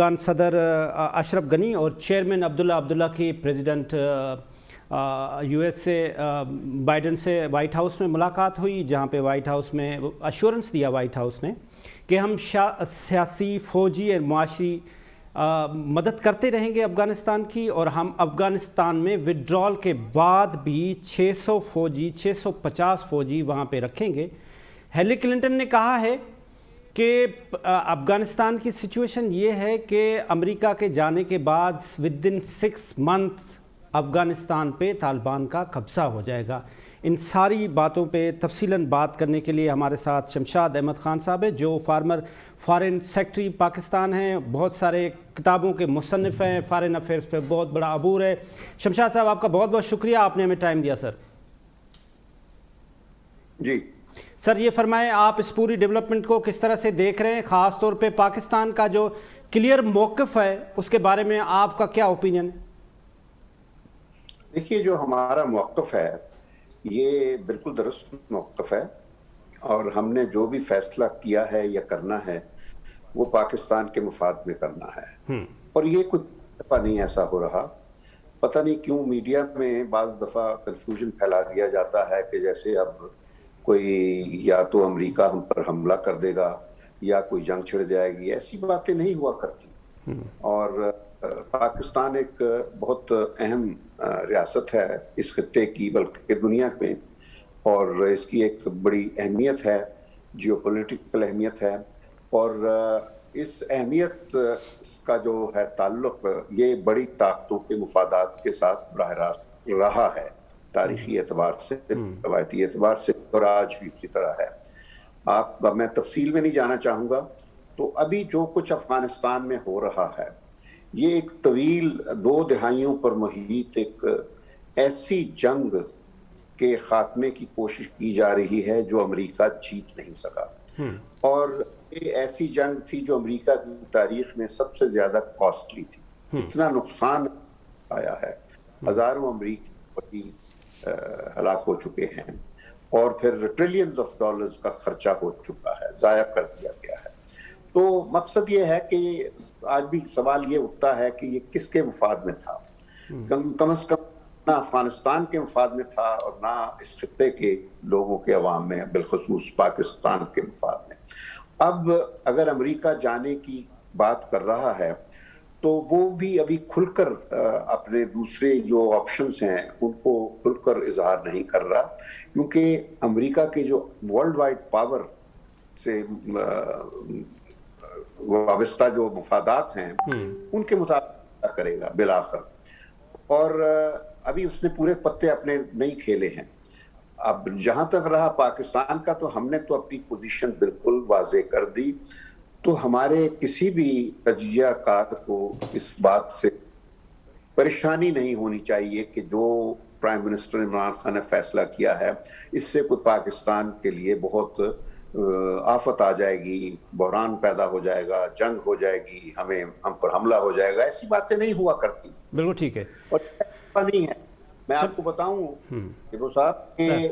अफगान सदर अशरफ गनी और चेयरमैन अब्दुल्ला की प्रेसिडेंट यूएस से बाइडन से वाइट हाउस में मुलाकात हुई, जहां पे वाइट हाउस में अश्योरेंस दिया वाइट हाउस ने कि हम सियासी, फ़ौजी और मुआशी मदद करते रहेंगे अफ़गानिस्तान की, और हम अफ़गानिस्तान में विड्रॉल के बाद भी 600 फ़ौजी 650 फ़ौजी वहाँ पे रखेंगे। हिलेरी क्लिंटन ने कहा है कि अफ़गानिस्तान की सिचुएशन ये है कि अमेरिका के जाने के बाद विद इन 6 मंथ अफ़गानिस्तान पे तालिबान का कब्ज़ा हो जाएगा। इन सारी बातों पे तफसीलन बात करने के लिए हमारे साथ शमशाद अहमद ख़ान साहब है, जो फार्मर फॉरेन सेक्रेटरी पाकिस्तान हैं, बहुत सारे किताबों के मुसन्निफ़ हैं, फॉरेन अफेयर्स पे बहुत बड़ा अबूर है। शमशाद साहब, आपका बहुत बहुत शुक्रिया, आपने हमें टाइम दिया सर। जी सर, ये फरमाएं आप इस पूरी डेवलपमेंट को किस तरह से देख रहे हैं, ख़ास तौर पे पाकिस्तान का जो क्लियर मौक़िफ़ है उसके बारे में आपका क्या ओपिनियन है? देखिए, जो हमारा मौक़िफ़ है ये बिल्कुल दुरुस्त मौक़िफ़ है, और हमने जो भी फैसला किया है या करना है वो पाकिस्तान के मुफाद में करना है। और ये कुछ दफ़ा नहीं ऐसा हो रहा। पता नहीं क्यों मीडिया में बाज़ दफ़ा कन्फ्यूजन फैला दिया जाता है कि जैसे अब कोई या तो अमेरिका हम पर हमला कर देगा या कोई जंग छिड़ जाएगी। ऐसी बातें नहीं हुआ करती। और पाकिस्तान एक बहुत अहम रियासत है इस खित्ते की, बल्कि दुनिया में, और इसकी एक बड़ी अहमियत है, जियोपॉलिटिकल अहमियत है। और इस अहमियत का जो है ताल्लुक ये बड़ी ताकतों के मुफादात के साथ बराह रास्त रहा है, तारीखी एतबार से, रवायती एतबार से, और आज भी उसी तरह है। मैं तफसील में नहीं जाना चाहूँगा। तो अभी जो कुछ अफगानिस्तान में हो रहा है ये एक तवील 2 दहाइयों पर मुहित एक ऐसी जंग के खात्मे की कोशिश की जा रही है जो अमेरिका जीत नहीं सका। और ये ऐसी जंग थी जो अमेरिका की तारीख में सबसे ज्यादा कॉस्टली थी। इतना नुकसान आया है, हजारों अमेरिकी हलाक हो चुके हैं, और फिर ट्रिलियंस ऑफ डॉलर्स का खर्चा हो चुका है, जाया कर दिया गया है। तो मकसद ये है कि आज भी सवाल ये उठता है कि ये किसके मुफाद में था। कम से कम ना अफगानिस्तान के मुफाद में था और ना इस खित्ते के लोगों के अवाम में, बिलखसूस पाकिस्तान के मुफाद में। अब अगर अमेरिका जाने की बात कर रहा है तो वो भी अभी खुलकर अपने दूसरे जो ऑप्शंस हैं उनको खुलकर इजहार नहीं कर रहा, क्योंकि अमेरिका के जो वर्ल्ड वाइड पावर से वाबस्ता जो मुफादात हैं उनके मुताबिक करेगा बिलाखिर। और अभी उसने पूरे पत्ते अपने नहीं खेले हैं। अब जहां तक रहा पाकिस्तान का, तो हमने तो अपनी पोजीशन बिल्कुल वाज़े कर दी। तो हमारे किसी भी तजियाकार को इस बात से परेशानी नहीं होनी चाहिए कि जो प्राइम मिनिस्टर इमरान खान ने फैसला किया है इससे कोई पाकिस्तान के लिए बहुत आफत आ जाएगी, बहरान पैदा हो जाएगा, जंग हो जाएगी, हम पर हमला हो जाएगा। ऐसी बातें नहीं हुआ करती। बिल्कुल ठीक है। और नहीं है। मैं आपको बताऊं कि वो साहब के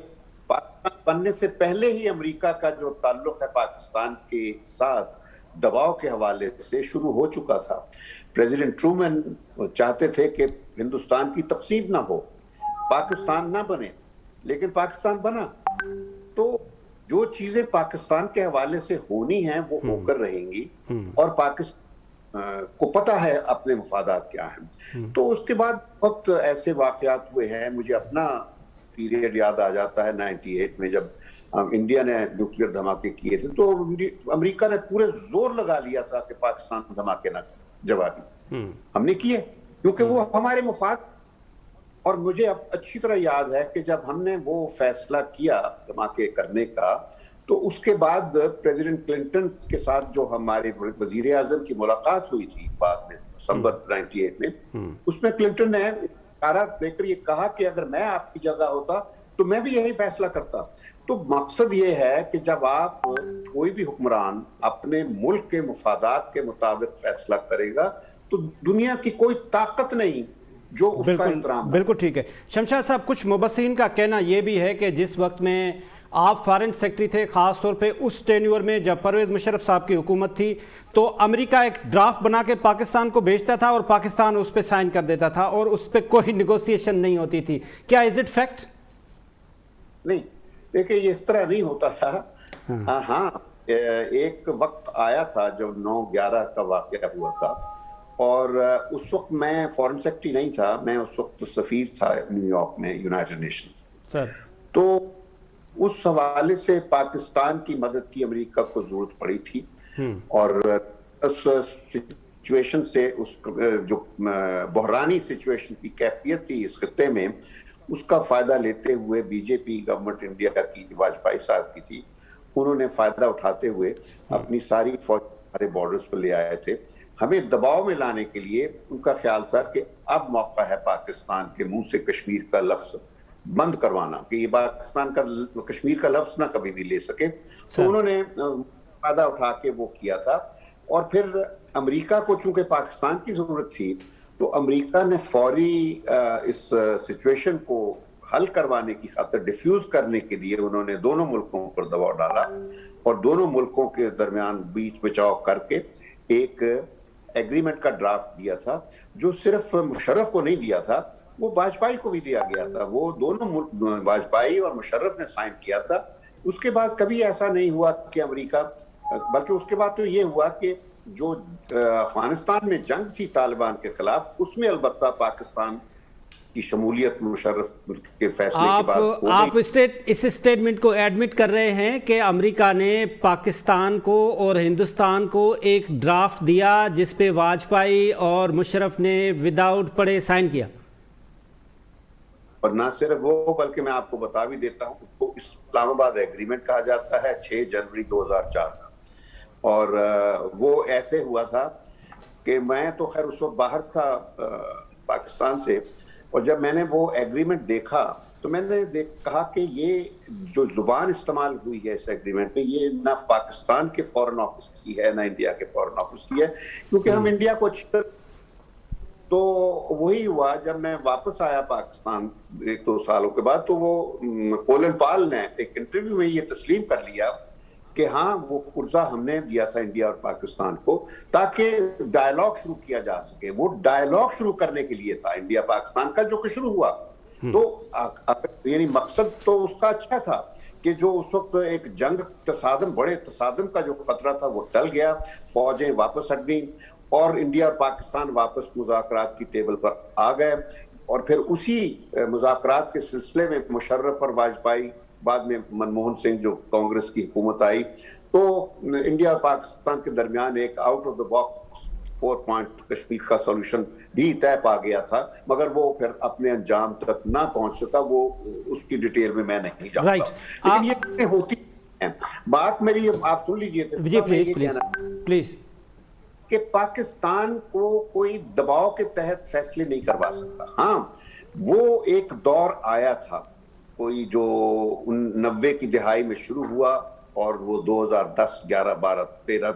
पाकिस्तान बनने से पहले ही अमेरिका का जो ताल्लुक है पाकिस्तान के साथ दबाव के हवाले से शुरू हो चुका था। प्रेसिडेंट ट्रूमैन चाहते थे कि हिंदुस्तान की तक़सीम ना हो, पाकिस्तान ना बने, लेकिन पाकिस्तान बना। तो जो चीजें पाकिस्तान के हवाले से होनी हैं वो होकर रहेंगी, और पाकिस्तान को पता है अपने मुफादात क्या हैं। तो उसके बाद बहुत ऐसे वाकयात हुए हैं। मुझे अपना पीरियड याद आ जाता है 98 में, जब इंडिया ने न्यूक्लियर धमाके किए थे, तो अमेरिका ने पूरे जोर लगा लिया था कि पाकिस्तान धमाके ना जवाबी हमने किए, क्योंकि वो हमारे मुफाद। और मुझे अब अच्छी तरह याद है कि जब हमने वो फैसला किया धमाके करने का, तो उसके बाद प्रेसिडेंट क्लिंटन के साथ जो हमारे वजीर आजम की मुलाकात हुई थी बाद में दिसंबर 98 में, उसमें क्लिंटन ने इशारा देकर ये कहा कि अगर मैं आपकी जगह होता तो मैं भी यही फैसला करता। तो मकसद ये है कि जब आप कोई भी हुक्मरान अपने मुल्क के मुफादात के मुताबिक फैसला करेगा तो दुनिया की कोई ताकत नहीं जो उसका इंतराम। बिल्कुल ठीक है। शमशाद साहब, कुछ मुबस्सिरीन का कहना यह भी है कि जिस वक्त में آپ فارن سیکرٹری تھے، خاص طور پہ اس ٹینیور میں جب پرویز مشرف صاحب کی حکومت تھی تو امریکہ ایک ڈرافٹ بنا کے پاکستان کو بھیجتا تھا اور پاکستان اس پہ سائن کر دیتا تھا اور اس پہ کوئی نیگوسیشن نہیں ہوتی تھی. کیا از اٹ فیکٹ؟ نہیں دیکھیں، یہ اس طرح نہیں ہوتا تھا. ہاں ایک وقت آیا تھا جب 9/11 کا واقعہ ہوا تھا اور اس وقت میں فارن سیکرٹری نہیں تھا، میں اس وقت سفیر تھا نیو یارک میں یونائیٹڈ نیشن. تو اس حوالے سے پاکستان کی مدد کی امریکہ کو ضرورت پڑی تھی اور اس سچویشن سے، اس جو بحرانی سچویشن کی کیفیت تھی اس خطے میں، اس کا فائدہ لیتے ہوئے B J P government India کی واجپئی صاحب کی تھی، انہوں نے فائدہ اٹھاتے ہوئے اپنی ساری فوج ہمارے بارڈرز پر لے آئے تھے. ہمیں دباؤ میں لانے کے لیے ان کا خیال تھا کہ اب موقع ہے پاکستان کے منہ سے کشمیر کا لفظ بند کروانا، کہ یہ پاکستان کا کشمیر کا لفظ نہ کبھی بھی لے سکے. تو انہوں نے فائدہ اٹھا کے وہ کیا تھا. اور پھر امریکہ کو چونکہ پاکستان کی ضرورت تھی تو امریکہ نے فوری اس سچویشن کو حل کروانے کی خاطر، ڈیفیوز کرنے کے لیے انہوں نے دونوں ملکوں پر دباؤ ڈالا اور دونوں ملکوں کے درمیان بیچ بچاؤ کر کے ایک ایگریمنٹ کا ڈرافٹ دیا تھا، جو صرف مشرف کو نہیں دیا تھا، وہ واجپئی کو بھی دیا گیا تھا. وہ دونوں ملک، واجپئی اور مشرف نے سائن کیا تھا. اس کے بعد کبھی ایسا نہیں ہوا کہ امریکہ، بلکہ اس کے بعد تو یہ ہوا کہ جو افغانستان میں جنگ تھی طالبان کے خلاف، اس میں البتہ پاکستان کی شمولیت مشرف کے فیصلے کے بعد ہو گئی. آپ اس اسٹیٹمنٹ کو ایڈمٹ کر رہے ہیں کہ امریکہ نے پاکستان کو اور ہندوستان کو ایک ڈرافٹ دیا جس پہ واجپئی اور مشرف نے وداؤٹ پڑھے سائن کیا؟ اور نہ صرف وہ، بلکہ میں آپ کو بتا بھی دیتا ہوں، اس کو اسلام آباد ایگریمنٹ کہا جاتا ہے، 6 جنوری 2004 کا. اور وہ ایسے ہوا تھا کہ میں تو خیر اس وقت باہر تھا پاکستان سے، اور جب میں نے وہ ایگریمنٹ دیکھا تو میں نے کہا کہ یہ جو زبان استعمال ہوئی ہے اس ایگریمنٹ میں، یہ نہ پاکستان کے فورن آفس کی ہے نہ انڈیا کے فورن آفس کی ہے، کیونکہ ہم انڈیا کو اچھی طرح. تو وہی ہوا جب میں واپس آیا پاکستان 1-2 سالوں کے بعد، تو وہ کولن پال نے ایک انٹرویو میں یہ تسلیم کر لیا کہ ہاں وہ قرضہ ہم نے دیا تھا انڈیا اور پاکستان کو تاکہ ڈائیلاگ شروع کیا جا سکے. وہ ڈائیلاگ شروع کرنے کے لیے تھا انڈیا پاکستان کا، جو کہ شروع ہوا. تو یعنی مقصد تو اس کا اچھا تھا کہ جو اس وقت ایک جنگ تصادم، بڑے تصادم کا جو خطرہ تھا وہ ٹل گیا، فوجیں واپس ہٹ گئیں اور انڈیا اور پاکستان واپس مذاکرات کی ٹیبل پر آ گئے. اور پھر اسی مذاکرات کے سلسلے میں مشرف اور واجپئی، بعد میں منموہن سنگھ جو کانگریس کی حکومت آئی، تو انڈیا اور پاکستان کے درمیان ایک out of the box 4 point Kashmir کا سولوشن بھی طے پا گیا تھا، مگر وہ پھر اپنے انجام تک نہ پہنچ سکا. وہ اس کی ڈیٹیل میں میں نہیں جانتا، لیکن یہ ہوتی ہے. بات میری آپ سن لیجیے پلیز، کہ پاکستان کو کوئی دباؤ کے تحت فیصلے نہیں کروا سکتا. ہاں وہ ایک دور آیا تھا، کوئی جو 90 کی دہائی میں شروع ہوا اور وہ 2010 11 12 13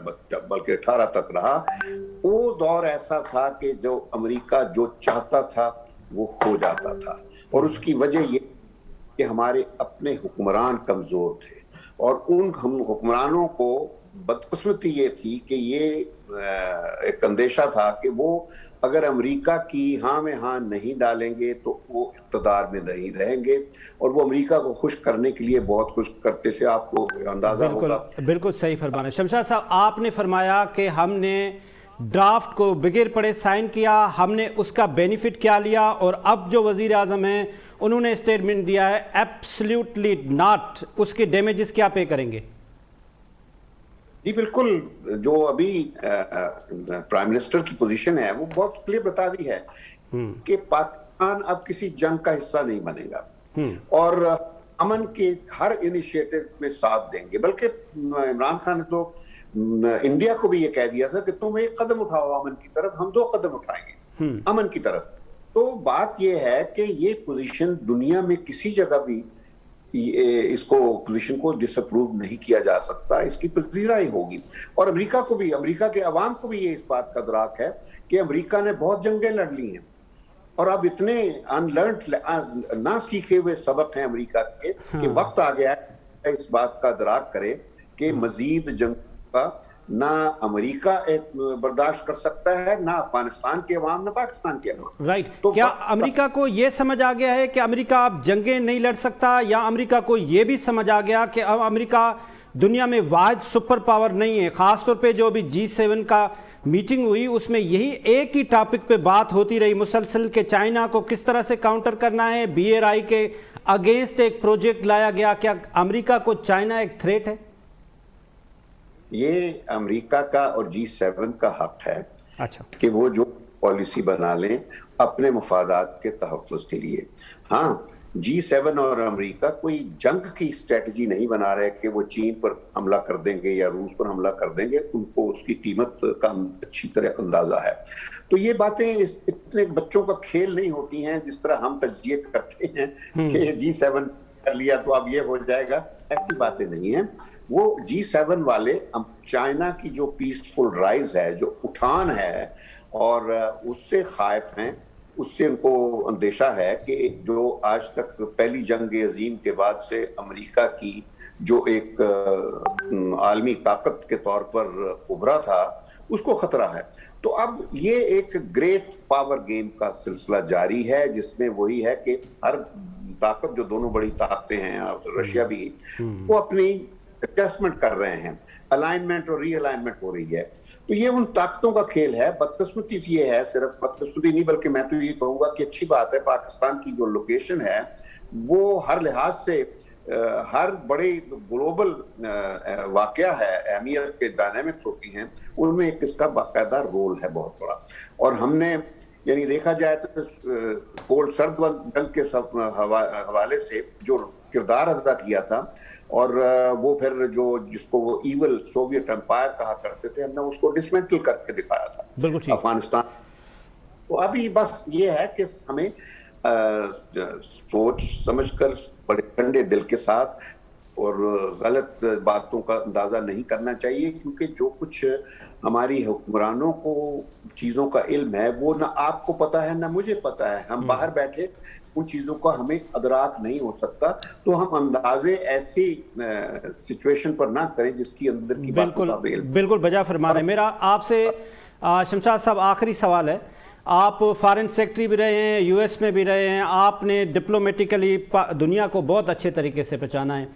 بلکہ 18 تک رہا. وہ دور ایسا تھا کہ جو امریکہ جو چاہتا تھا وہ ہو جاتا تھا، اور اس کی وجہ یہ کہ ہمارے اپنے حکمران کمزور تھے. اور ان ہم حکمرانوں کو بدقسمتی یہ تھی کہ یہ ایک اندیشہ تھا کہ وہ اگر امریکہ کی ہاں میں ہاں نہیں ڈالیں گے تو وہ اقتدار میں نہیں رہیں گے، اور وہ امریکہ کو خوش کرنے کے لیے بہت کچھ کرتے تھے. آپ کو اندازہ ہوگا. بالکل صحیح فرمانا. شمشاد صاحب، آپ نے فرمایا کہ ہم نے ڈرافٹ کو بغیر پڑھے سائن کیا، ہم نے اس کا بینیفٹ کیا لیا، اور اب جو وزیر اعظم ہیں انہوں نے اسٹیٹمنٹ دیا ہے ایبسلیوٹلی ناٹ. اس کے ڈیمیجز کیا پے کریں گے؟ جی بالکل، جو ابھی پرائم منسٹر کی پوزیشن ہے وہ بہت کلیئر بتا دی ہے کہ پاکستان اب کسی جنگ کا حصہ نہیں بنے گا اور امن کے ہر انیشیٹو میں ساتھ دیں گے. بلکہ عمران خان نے تو انڈیا کو بھی یہ کہہ دیا تھا کہ تم ایک قدم اٹھاؤ امن کی طرف، ہم 2 قدم اٹھائیں گے امن کی طرف. تو بات یہ ہے کہ یہ پوزیشن دنیا میں کسی جگہ بھی اس کو پوزیشن کو ڈس اپروو نہیں کیا جا سکتا، اس کی پذیرائی ہوگی. اور امریکہ کو بھی، امریکہ کے عوام کو بھی یہ اس بات کا ادراک ہے کہ امریکہ نے بہت جنگیں لڑ لی ہیں اور اب اتنے نہ سیکھے ہوئے سبق ہیں امریکہ کے کہ وقت آ گیا ہے इस बात का इदराक करे कि मजीद जंग का ना अमेरिका बर्दाश्त कर सकता है, ना अफगानिस्तान के अवाम, ना पाकिस्तान के अवाम। राइट। तो क्या अमेरिका को ये समझ आ गया है कि अमेरिका अब जंगें नहीं लड़ सकता, या अमेरिका को ये भी समझ आ गया कि अब अमेरिका दुनिया में वाहिद सुपर पावर नहीं है? खासतौर पे जो अभी G7 का मीटिंग हुई उसमें यही एक ही टॉपिक पे बात होती रही मुसलसल कि चाइना को किस तरह से काउंटर करना है। BRI के अगेंस्ट एक प्रोजेक्ट लाया गया। क्या अमेरिका को चाइना एक थ्रेट है? ये अमेरिका का और G7 का हक है अच्छा कि वो जो पॉलिसी बना लें अपने मफादात के तहफ़्फ़ुज़ के लिए। हाँ, G7 और अमेरिका कोई जंग की स्ट्रेटजी नहीं बना रहे कि वो चीन पर हमला कर देंगे या रूस पर हमला कर देंगे, उनको उसकी कीमत का अच्छी तरह अंदाजा है। तो ये बातें इतने बच्चों का खेल नहीं होती हैं जिस तरह हम तज्जिए करते हैं कि G7 कर लिया तो अब ये हो जाएगा, ऐसी बातें नहीं हैं। वो G7 वाले चाइना की जो पीसफुल राइज है, जो उठान है, और उससे खाइफ हैं, उससे उनको अंदेशा है कि जो आज तक पहली जंग अजीम के बाद से अमेरिका की जो एक आलमी ताकत के तौर पर उभरा था उसको खतरा है। तो अब ये एक ग्रेट पावर गेम का सिलसिला जारी है जिसमें वही है कि हर ताकत, जो दोनों बड़ी ताकतें हैं, रशिया भी, वो अपनी एडजस्टमेंट कर रहे हैं, अलाइनमेंट और रीअलाइनमेंट हो रही है। तो ये उन ताकतों का खेल है। बदकिस्मती ये है, सिर्फ बदकिस्मती नहीं बल्कि मैं तो ये कहूँगा कि अच्छी बात है, पाकिस्तान की जो लोकेशन है वो हर लिहाज से हर बड़े ग्लोबल वाकया है, अहमियत के डायनामिक्स होती हैं, उनमें एक इसका बाकायदा रोल है बहुत बड़ा। और हमने यानी देखा जाए तो कोल्ड सर्द जंग के हवाले से जो किरदार अदा किया था, और वो फिर जिसको वो ईवल सोवियत एम्पायर कहा करते थे, हमने उसको डिसमेंटल करके दिखाया था अफगानिस्तान। तो अभी बस ये है कि हमें सोच समझकर बड़े ठंडे दिल के साथ और गलत बातों का अंदाजा नहीं करना चाहिए, क्योंकि जो कुछ हमारी हुक्मरानों को चीज़ों का इल्म है वो ना आपको पता है ना मुझे पता है। हम बाहर बैठे उन चीज़ों का हमें अदराक नहीं हो सकता, तो हम अंदाजे ऐसी सिचुएशन पर ना करें जिसकी अंदर की बातों का बिल्कुल बजा फरमान है। मेरा आपसे शमशाद साहब आखिरी सवाल है। आप फॉरेन सेक्रेटरी भी रहे हैं, US में भी रहे हैं, आपने डिप्लोमेटिकली दुनिया को बहुत अच्छे तरीके से पहचाना है।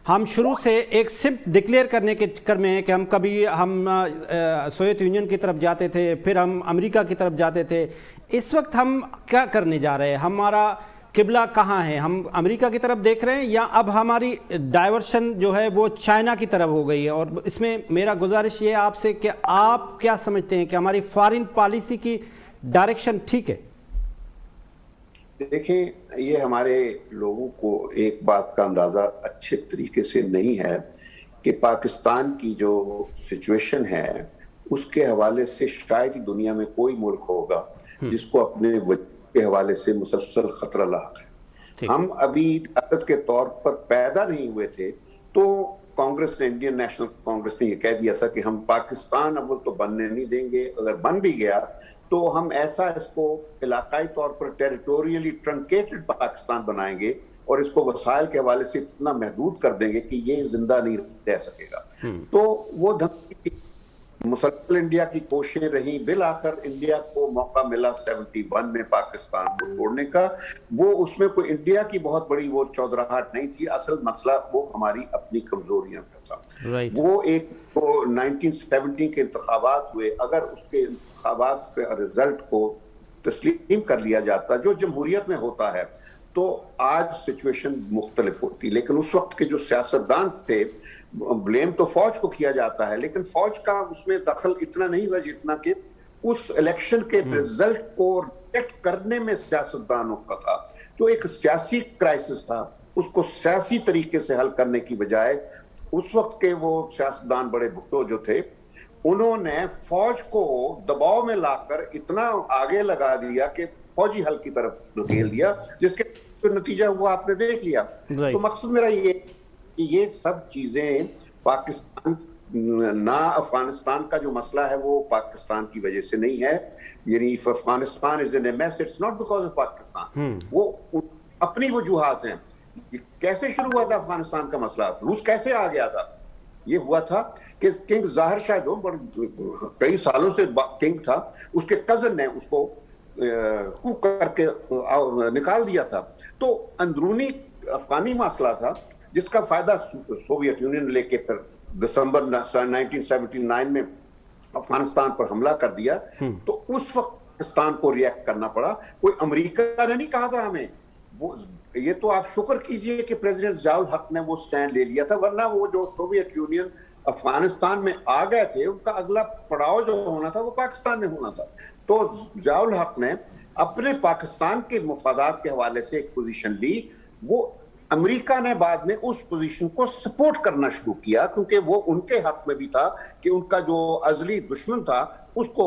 हम शुरू से एक सिर्फ डिक्लेयर करने के चक्कर में हैं कि हम कभी सोवियत यूनियन की तरफ जाते थे, फिर हम अमेरिका की तरफ जाते थे। इस वक्त हम क्या करने जा रहे हैं? हमारा किबला कहाँ है? हम अमेरिका की तरफ देख रहे हैं या अब हमारी डाइवर्शन जो है वो चाइना की तरफ हो गई है? और इसमें मेरा गुजारिश ये है आपसे कि आप क्या समझते हैं कि हमारी फॉरेन पॉलिसी की डायरेक्शन ठीक है? देखें, ये हमारे लोगों को एक बात का अंदाज़ा अच्छे तरीके से नहीं है कि पाकिस्तान की जो सिचुएशन है उसके हवाले से शायद ही दुनिया में कोई मुल्क होगा जिसको अपने वजह के हवाले से मुसलसल खतरा लाक है। हम अभी ताकत के तौर पर पैदा नहीं हुए थे तो कांग्रेस ने, इंडियन नेशनल कांग्रेस ने ये कह दिया था कि हम पाकिस्तान अव्वल तो बनने नहीं देंगे, अगर बन भी गया तो हम ऐसा इसको इलाकाई तौर पर टेरिटोरियली ट्रंकेटेड पाकिस्तान बनाएंगे और इसको वसाइल के हवाले से इतना महदूद कर देंगे कि ये जिंदा नहीं रह सकेगा। तो वो धमकी मुसलसल इंडिया की कोशिशें रही, बिल आखिर इंडिया को मौका मिला 71 में पाकिस्तान को तोड़ने का। वो उसमें कोई इंडिया की बहुत बड़ी वो चौधराहट नहीं थी, असल मसला वो हमारी अपनी कमजोरियां का था। वो एक तो 1970 के इंतखाबात हुए, अगर उसके इंतखाबात के रिजल्ट को तस्लीम कर लिया जाता जो जमहूरियत में होता है तो आज सिचुएशन मुख्तलिफ होती। लेकिन उस वक्त के जो सियासतदान थे, ब्लेम तो फौज को किया जाता है लेकिन फौज का उसमें दखल इतना नहीं था जितना कि उस इलेक्शन के रिजल्ट को रिजेक्ट करने में सियासतदानों का था। जो एक सियासी क्राइसिस था उसको सियासी तरीके से हल करने की बजाय उस वक्त के वो सियासतदान बड़े भुट्टो जो थे, उन्होंने फौज को दबाव में लाकर इतना आगे लगा दिया कि फौजी हल की तरफ धकेल दिया, जिसके तो नतीजा हुआ आपने देख लिया। तो मकसद मेरा ये कि ये सब चीजें पाकिस्तान ना अफगानिस्तान का जो मसला है वो पाकिस्तान की वजह से नहीं है। यानी Afghanistan is in A mess, it's not because of Pakistan. वो अपनी वजूहात हैं। कैसे शुरू हुआ था अफगानिस्तान का मसला, रूस कैसे आ गया था? ये हुआ था कि किंग ज़ाहिर शाह जो कई सालों से किंग था, उसके कजन ने उसको कुक करके निकाल दिया था। तो अंदरूनी अफगानी मसला था जिसका फायदा सोवियत यूनियन लेके फिर दिसंबर 1979 में अफगानिस्तान पर हमला कर दिया। तो उस वक्त पाकिस्तान को रिएक्ट करना पड़ा। कोई अमेरिका ने नहीं कहा था हमें, वो ये तो आप शुक्र कीजिए कि प्रेसिडेंट ज़ियाउल हक ने वो स्टैंड ले लिया था, वरना वो जो सोवियत यूनियन अफगानिस्तान में आ गए थे उनका अगला पड़ाव जो होना था वो पाकिस्तान में होना था। तो ज़ियाउल हक ने अपने पाकिस्तान के मफादात के हवाले से एक पोजीशन ली। वो अमेरिका ने बाद में उस पोजीशन को सपोर्ट करना शुरू किया, क्योंकि वो उनके हक में भी था कि उनका जो अजली दुश्मन था उसको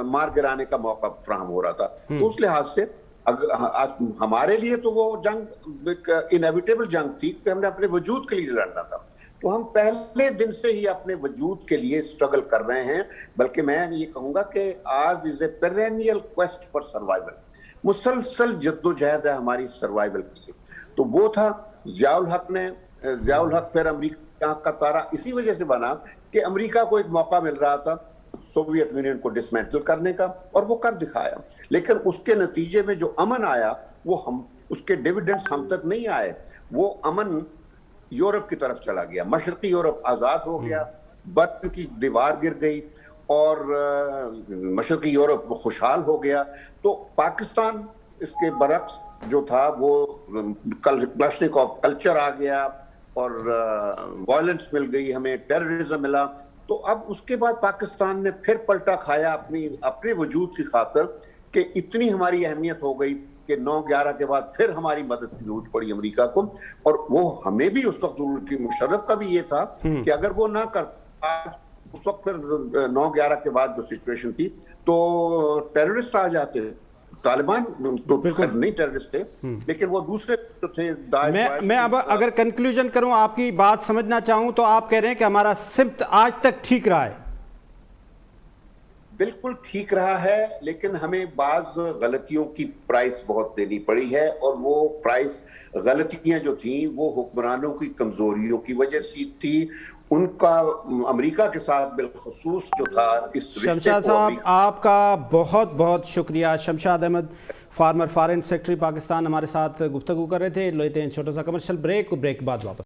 मार गिराने का मौका फराहम हो रहा था। तो उस लिहाज से हमारे लिए तो वो जंग एक इनएविटेबल जंग थी कि हमने अपने वजूद के लिए लड़ना था। तो हम पहले दिन से ही अपने वजूद के लिए स्ट्रगल कर रहे हैं। बल्कि मैं ये कहूँगा कि आज is a perennial quest for survival, मुसलसल जद्दोजहद है हमारी सर्वाइवल की। तो वो था ज़ियाउल हक फिर अमेरिका का तारा इसी वजह से बना कि अमेरिका को एक मौका मिल रहा था सोवियत यूनियन को डिसमेंटल करने का, और वो कर दिखाया। लेकिन उसके नतीजे में जो अमन आया वो उसके डिविडेंड्स हम तक नहीं आए। वो अमन यूरोप की तरफ चला गया, मशरकी यूरोप आज़ाद हो गया, बर्न की दीवार गिर गई और मशरकी यूरोप खुशहाल हो गया। तो पाकिस्तान इसके बरक्स जो था वो क्लाशनिकोव कल्चर आ गया और वायलेंस मिल गई, हमें टेररिज्म मिला। तो अब उसके बाद पाकिस्तान ने फिर पलटा खाया अपने वजूद की खातिर कि इतनी हमारी अहमियत हो गई कि 9/11 के बाद फिर हमारी मदद की जरूरत पड़ी अमेरिका को। और वो हमें भी उस वक्त मुशर्रफ का भी ये था कि अगर वो ना करता, उस वक्त फिर 9/11 के बाद जो सिचुएशन थी तो टेररिस्ट आ जाते। तालिबान तो नहीं टेररिस्ट थे, लेकिन वो दूसरे तो थे। मैं अब अगर कंक्लूजन करूं, आपकी बात समझना चाहूं, तो आप कह रहे हैं कि हमारा सिब्त आज तक ठीक रहा है। बिल्कुल ठीक रहा है, लेकिन हमें बाज गलतियों की प्राइस बहुत देनी पड़ी है। और वो प्राइस गलतियां जो थी वो हुक्मरानों की कमजोरियों की वजह से थी। उनका अमेरिका के साथ बिलखुसूस जो था इस शमशाद साहब, आपका बहुत बहुत शुक्रिया। Shamshad Ahmad, former foreign secretary Pakistan, हमारे साथ गुफ्तगू कर रहे थे। लेते हैं छोटा सा कमर्शियल ब्रेक, ब्रेक के बाद वापस।